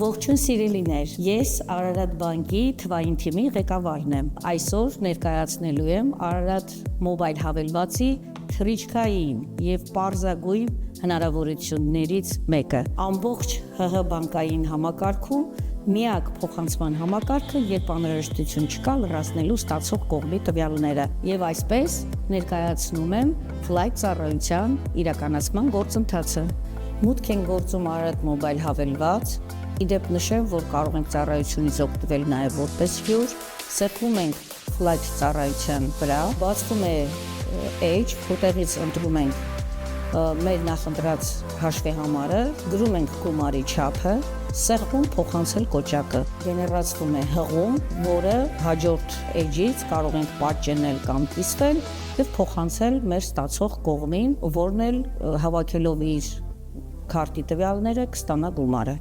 Ողջույն սիրելիներ, ես Արարատ բանկի թվային թիմի ղեկավարն եմ։ Այսօր ներկայացնելու եմ Արարատ մոբայլ հավելվածի թռիչքային եւ պարզագույն հնարավորություններից մեկը։ Ամբողջ ՀՀ բանկային համակարգում միակ փոխանցման համակարգը, երբ անհրաժեշտություն չկա լրացնելու ստացող կողմի տվյալները։ Եվ այսպես ներկայացնում եմ Flight ծառայության իրականացման գործընթացը։ Մուտք են գործում Արարատ մոբայլ հավելված։ Իդեպ նշեմ, որ կարող ենք ծառայությունից օգտվել նաև որպես հյուր, սեղմում ենք Flight ծառայության վրա, բացվում է Edge, որտեղից ընտրում ենք մեր նախընտրած հաշվի համարը, գրում ենք գումարի չափը, սեղմում փոխանցել կոճակը, գեներացվում է հղում, որը հաջորդ Edge-ից կարող ենք պատճենել կամ կիսվել եւ փոխանցել մեր ստացող կողմին, որն էլ հավաքելով իր քարտի տվյալները կստանա գումարը։